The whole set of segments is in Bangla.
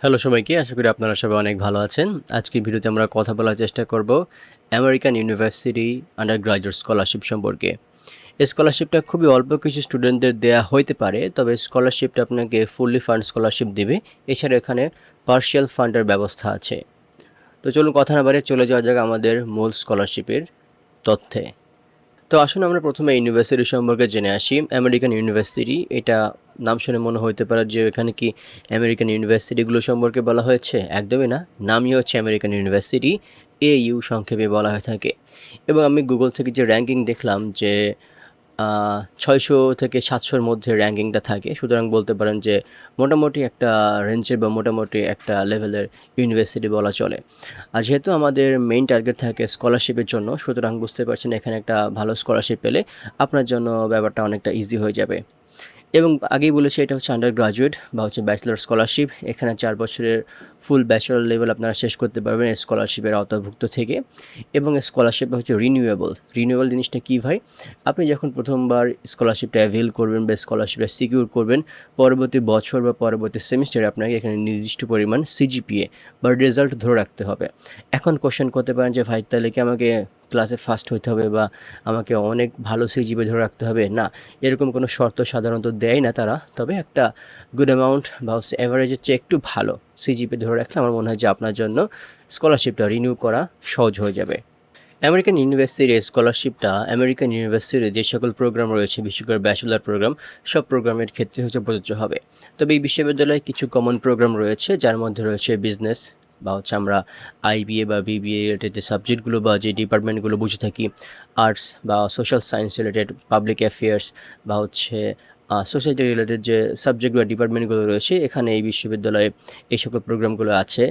হ্যালো সবাইকে, আশা করি আপনারা সবাই অনেক ভালো আছেন। আজকের ভিডিওতে আমরা কথা বলার চেষ্টা করব American university under graduate scholarship সম্পর্কে। এই স্কলারশিপটা খুবই অল্প কিছু স্টুডেন্টদের দেয়া হইতে পারে, তবে স্কলারশিপটা আপনাকে ফুললি ফান্ড স্কলারশিপ দেবে। এছাড়া এখানে পার্শিয়াল ফান্ডের ব্যবস্থা আছে। তো চলুন কথা না বাড়িয়ে চলে যাওয়া যাক আমাদের মূল স্কলারশিপের তথ্যে। তো আসুন আমরা প্রথমে ইউনিভার্সিটি সম্পর্কে জেনে আসি। আমেরিকান ইউনিভার্সিটি, এটা নাম শুনে মনে হতে পারে যে এখানে কি আমেরিকান ইউনিভার্সিটিগুলো সম্পর্কে বলা হয়েছে। একদমই না, নামই হচ্ছে আমেরিকান ইউনিভার্সিটি, AU সংক্ষেপে বলা হয়ে থাকে। এবং আমি গুগল থেকে যে র্যাঙ্কিং দেখলাম যে 600 থেকে 700-র মধ্যে র্যাঙ্কিংটা থাকে। সুতরাং বলতে পারেন যে মোটামুটি একটা রেঞ্জের বা মোটামুটি একটা লেভেলের ইউনিভার্সিটি বলা চলে। আর যেহেতু আমাদের মেইন টার্গেট থাকে স্কলারশিপের জন্য, সুতরাং বুঝতে পারছেন এখানে একটা ভালো স্কলারশিপ পেলে আপনার জন্য ব্যাপারটা অনেকটা ইজি হয়ে যাবে। এবং আগেই বলেছি এটা হচ্ছে আন্ডার গ্রাজুয়েট বা হচ্ছে ব্যাচেলর স্কলারশিপ। এখানে 4 বছরের ফুল ব্যাচেলর লেভেল আপনারা শেষ করতে পারবেন এই স্কলারশিপের আওতাভুক্ত থেকে। এবং স্কলারশিপটা হচ্ছে রিনিউয়েবল জিনিসটা কী ভাই? আপনি যখন প্রথমবার স্কলারশিপটা অ্যাভেল করবেন বা স্কলারশিপটা সিকিউর করবেন, পরবর্তী বছর বা পরবর্তী সেমিস্টারে আপনাকে এখানে নির্দিষ্ট পরিমাণ সিজিপিএ বা রেজাল্ট ধরে রাখতে হবে। এখন কোশ্চেন করতে পারেন যে ভাই তাহলে কি আমাকে ক্লাসে ফার্স্ট হতে হবে বা আমাকে অনেক ভালো সিজিপিএ ধরে রাখতে হবে? না, এরকম কোনো শর্ত সাধারণত দেয় না তারা। তবে একটা গুড অ্যামাউন্ট বা হচ্ছে অ্যাভারেজের চেয়ে একটু ভালো সিজিপিএ ধরে রাখলে আমার মনে হয় যে আপনার জন্য স্কলারশিপটা রিনিউ করা সহজ হয়ে যাবে। আমেরিকান ইউনিভার্সিটির স্কলারশিপটা আমেরিকান ইউনিভার্সিটির যে সকল প্রোগ্রাম রয়েছে, বিশেষ করে ব্যাচেলার প্রোগ্রাম, সব প্রোগ্রামের ক্ষেত্রে হচ্ছে প্রযোজ্য হবে। তবে এই বিশ্ববিদ্যালয়ে কিছু কমন প্রোগ্রাম রয়েছে, যার মধ্যে রয়েছে বিজনেস বা হচ্ছে আমরা আইবিএ বা বিবিএ রিলেটেড যে সাবজেক্টগুলো বা যে ডিপার্টমেন্টগুলো বুঝে থাকি, আর্টস বা social science related, public affairs বা হচ্ছে সোসাইটি রিলেটেড যে সাবজেক্ট বা ডিপার্টমেন্টগুলো রয়েছে, এখানে এই বিশ্ববিদ্যালয়ে এই সকল প্রোগ্রামগুলো আছে।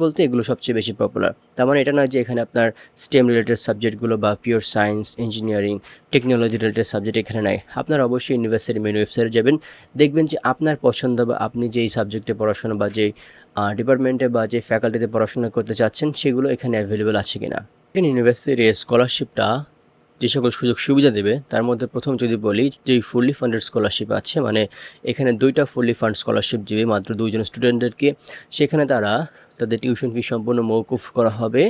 বলতে এগুলো সবচেয়ে বেশি পপুলার। তার মানে এটা নয় যে এখানে আপনার স্টেম রিলেটেড সাবজেক্টগুলো বা pure science, engineering, technology related subject এখানে নাই। আপনারা অবশ্যই ইউনিভার্সিটি মেন ওয়েবসাইটে যাবেন, দেখবেন যে আপনার পছন্দ বা আপনি যেই সাবজেক্টে পড়াশোনা বা যেই ডিপার্টমেন্টে বা যে ফ্যাকাল্টিতে পড়াশোনা করতে চাচ্ছেন সেগুলো এখানে অ্যাভেলেবেল আছে কিনা। এখানে ইউনিভার্সিটির স্কলারশিপটা যে সকল সুযোগ সুবিধা দেবে তার মধ্যে প্রথম যদি বলি, যেই ফুললি ফান্ডেড স্কলারশিপ আছে, মানে এখানে 2টা ফুললি ফান্ড স্কলারশিপ দেবে মাত্র 2জন স্টুডেন্টদেরকে। সেখানে তাদের টিউশন ফি সম্পূর্ণ মওকুফ করা হবে।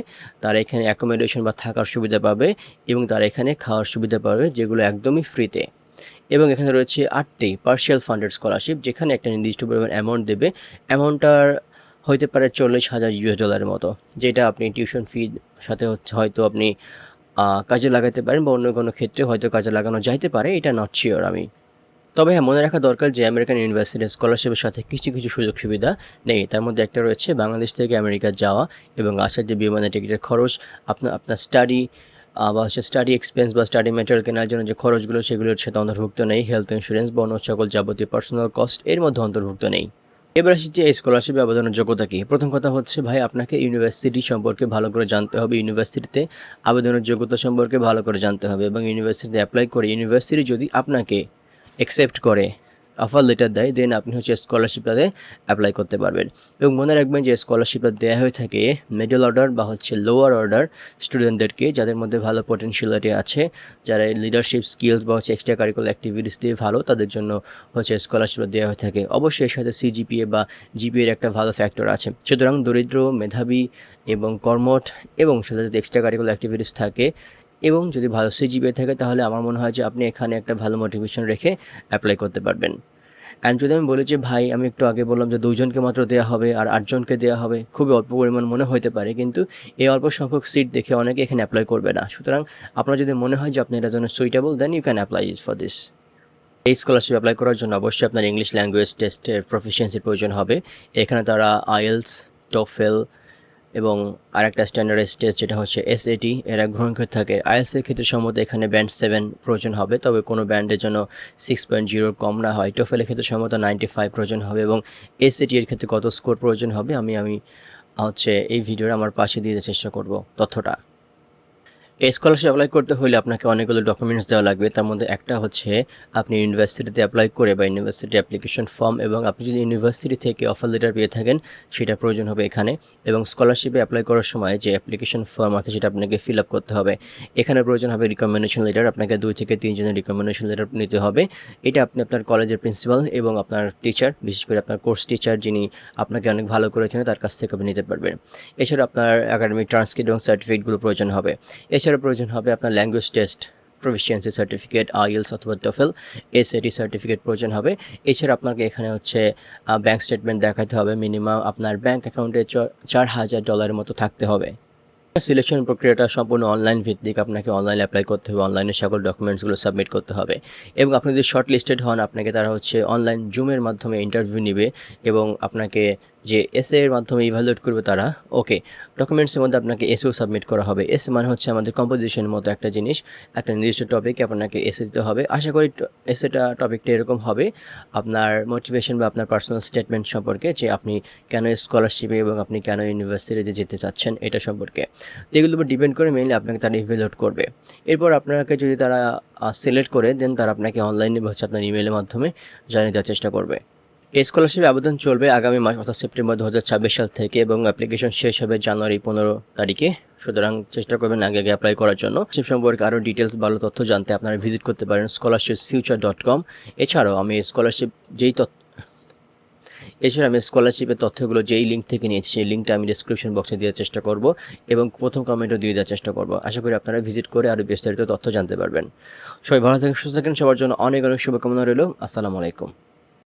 তারা এখানে অ্যাকোমোডেশন বা থাকার সুবিধা পাবে এবং তারা এখানে খাওয়ার সুবিধা পাবে, যেগুলো একদমই ফ্রিতে। এবং এখানে রয়েছে 8টি পার্শিয়াল ফান্ডেড স্কলারশিপ, যেখানে একটা নির্দিষ্ট পরিমাণ অ্যামাউন্ট দেবে। অ্যামাউন্টটার হইতে পারে $40,000 মতো, যেটা আপনি টিউশন ফি সাথে হয়তো আপনি কাজে লাগাতে পারেন বা অন্য কোনো ক্ষেত্রে হয়তো কাজে লাগানো যাইতে পারে, এটা নট শিওর আমি। তবে হ্যাঁ, মনে রাখা দরকার যে আমেরিকান ইউনিভার্সিটির স্কলারশিপের সাথে কিছু কিছু সুযোগ সুবিধা নেই। তার মধ্যে একটা রয়েছে বাংলাদেশ থেকে আমেরিকা যাওয়া এবং আসার যে বিমানের টিকিটের খরচ, আপনার স্টাডি বা হচ্ছে স্টাডি এক্সপেন্স বা স্টাডি ম্যাটেরিয়াল কেনার জন্য যে খরচগুলো, সেগুলোর সাথে অন্তর্ভুক্ত নেই। হেলথ ইন্স্যুরেন্স বা অন্য সকল যাবতীয় পার্সোনাল কস্ট এর মধ্যে অন্তর্ভুক্ত নেই। এবার আসি যে এই স্কলারশিপে আবেদনের যোগ্যতা কী। প্রথম কথা হচ্ছে ভাই, আপনাকে ইউনিভার্সিটি সম্পর্কে ভালো করে জানতে হবে, ইউনিভার্সিটিতে আবেদনের যোগ্যতা সম্পর্কে ভালো করে জানতে হবে এবং ইউনিভার্সিটিতে অ্যাপ্লাই করে ইউনিভার্সিটি যদি আপনাকে অ্যাকসেপ্ট করে, অফার লেটার দেয়, দেন আপনি হচ্ছে স্কলারশিপটাতে অ্যাপ্লাই করতে পারবেন। এবং মনে রাখবেন যে স্কলারশিপটা দেওয়া হয়ে থাকে মিডল অর্ডার বা হচ্ছে লোয়ার অর্ডার স্টুডেন্টদেরকে, যাদের মধ্যে ভালো পটেনশিয়ালিটি আছে, যারা লিডারশিপ স্কিলস বা হচ্ছে এক্সট্রা কারিকুলার অ্যাক্টিভিটিস দিয়ে ভালো, তাদের জন্য হচ্ছে স্কলারশিপটা দেওয়া হয়ে থাকে। অবশ্যই এর সাথে সিজিপিএ বা জিপিএর একটা ভালো ফ্যাক্টর আছে। সুতরাং দরিদ্র, মেধাবী এবং কর্মঠ এবং সাথে যদি এক্সট্রা কারিকুলার অ্যাক্টিভিটিস থাকে এবং যদি ভালো সিজিপিএ থাকে, তাহলে আমার মনে হয় যে আপনি এখানে একটা ভালো মোটিভেশন রেখে অ্যাপ্লাই করতে পারবেন। অ্যান্ড যদি আমি বলি যে ভাই, আমি একটু আগে বললাম যে 2জনকে মাত্র দেওয়া হবে আর 8জনকে দেওয়া হবে, খুবই অল্প পরিমাণ মনে হতে পারে, কিন্তু এই অল্প সংখ্যক সিট দেখে অনেকে এখানে অ্যাপ্লাই করবে না। সুতরাং আপনার যদি মনে হয় যে আপনি এটার জন্য suitable, then you can apply for this. এই স্কলারশিপ অ্যাপ্লাই করার জন্য অবশ্যই আপনার ইংলিশ ল্যাঙ্গুয়েজ টেস্টের প্রফিসিয়েন্সির প্রয়োজন হবে। এখানে তারা আইএলস, টোফেল এবং আরেকটা স্ট্যান্ডার্ডাইজ টেস্ট যেটা হচ্ছে এসএটি, এরা গ্রহণ করে থাকে। আইএলসের ক্ষেত্রে সম্ভবত এখানে ব্যান্ড 7 প্রয়োজন হবে, তবে কোনো ব্যান্ডের জন্য 6.0 কম না হয়। টোফেলের ক্ষেত্রে সম্ভবত 95 প্রয়োজন হবে এবং এসএটি এর ক্ষেত্রে কত স্কোর প্রয়োজন হবে আমি হচ্ছে এই ভিডিওর আমার পাশে দিতে চেষ্টা করব তথ্যটা। এই স্কলারশিপ অ্যাপ্লাই করতে হলে আপনাকে অনেকগুলো ডকুমেন্টস দেওয়া লাগবে। তার মধ্যে একটা হচ্ছে আপনি ইউনিভার্সিটিতে অ্যাপ্লাই করে বা ইউনিভার্সিটি অ্যাপ্লিকেশন ফর্ম, এবং আপনি যদি ইউনিভার্সিটি থেকে অফার লেটার পেয়ে থাকেন সেটা প্রয়োজন হবে এখানে। এবং স্কলারশিপে অ্যাপ্লাই করার সময় যে অ্যাপ্লিকেশন ফর্ম আছে সেটা আপনাকে ফিল আপ করতে হবে। এখানে প্রয়োজন হবে রিকমেন্ডেশন লেটার, আপনাকে 2 থেকে 3 জনের রিকমেন্ডেশন লেটার নিতে হবে। এটা আপনি আপনার কলেজের প্রিন্সিপাল এবং আপনার টিচার, বিশেষ করে আপনার কোর্স টিচার যিনি আপনাকে অনেক ভালো করেছেন তার কাছ থেকে আপনি নিতে পারবেন। এছাড়া আপনার একাডেমিক ট্রান্সক্রিপ্ট এবং সার্টিফিকেটগুলো প্রয়োজন হবে। এছাড়া প্রয়োজন হবে আপনার language test, proficiency certificate, IELTS অথবা টোফেল, এসএটি সার্টিফিকেট প্রয়োজন হবে। এছাড়া আপনাকে এখানে হচ্ছে ব্যাঙ্ক স্টেটমেন্ট দেখাতে হবে। মিনিমাম আপনার ব্যাঙ্ক অ্যাকাউন্টে $4,000 মতো থাকতে হবে। সিলেকশন প্রক্রিয়াটা সম্পূর্ণ অনলাইন ভিত্তিক। আপনাকে অনলাইনে অ্যাপ্লাই করতে হবে, অনলাইনে সকল ডকুমেন্টসগুলো সাবমিট করতে হবে এবং আপনি যদি শর্ট লিস্টেড হন আপনাকে তারা হচ্ছে অনলাইন জুমের মাধ্যমে ইন্টারভিউ নেবে এবং আপনাকে যে এসএ এর মাধ্যমে ইভ্যালুয়েট করবে তারা। ওকে, ডকুমেন্টসের মধ্যে আপনাকে এসেও সাবমিট করা হবে। এসে মানে হচ্ছে আমাদের কম্পোজিশনের মতো একটা জিনিস, একটা নির্দিষ্ট টপিকে আপনাকে এসে দিতে হবে। আশা করি এসেটা টপিকটা এরকম হবে আপনার মোটিভেশন বা আপনার পার্সোনাল স্টেটমেন্ট সম্পর্কে, যে আপনি কেন স্কলারশিপে এবং আপনি কেন ইউনিভার্সিটিতে যেতে চাচ্ছেন এটা সম্পর্কে। এগুলোর উপর ডিপেন্ড করে মেইনলি আপনাকে তারা ইভ্যালুয়েট করবে। এরপর আপনাকে যদি তারা সিলেক্ট করে দেন তারা আপনাকে অনলাইনে হচ্ছে আপনার ইমেলের মাধ্যমে জানিয়ে দেওয়ার চেষ্টা করবে। এই স্কলারশিপে আবেদন চলবে আগামী মাস অর্থাৎ সেপ্টেম্বর 2026 সাল থেকে এবং অ্যাপ্লিকেশন শেষ হবে জানুয়ারি 15 তারিখে। সুতরাং চেষ্টা করবেন আগে আগে অ্যাপ্লাই করার জন্য। সে সম্পর্কে আরও ডিটেলস ভালো তথ্য জানতে আপনারা ভিজিট করতে পারেন scholarships.future.com। এছাড়াও আমি স্কলারশিপের তথ্যগুলো যেই লিঙ্ক থেকে নিয়েছি সেই লিঙ্কটা আমি ডিসক্রিপশন বক্সে দেওয়ার চেষ্টা করব এবং প্রথম কমেন্টও দিয়ে দেওয়ার চেষ্টা করব। আশা করি আপনারা ভিজিট করে আরও বিস্তারিত তথ্য জানতে পারবেন। সবাই ভালো থাকেন, সুস্থ থাকেন, সবার জন্য অনেক অনেক শুভকামনা রইল। আসসালামু আলাইকুম।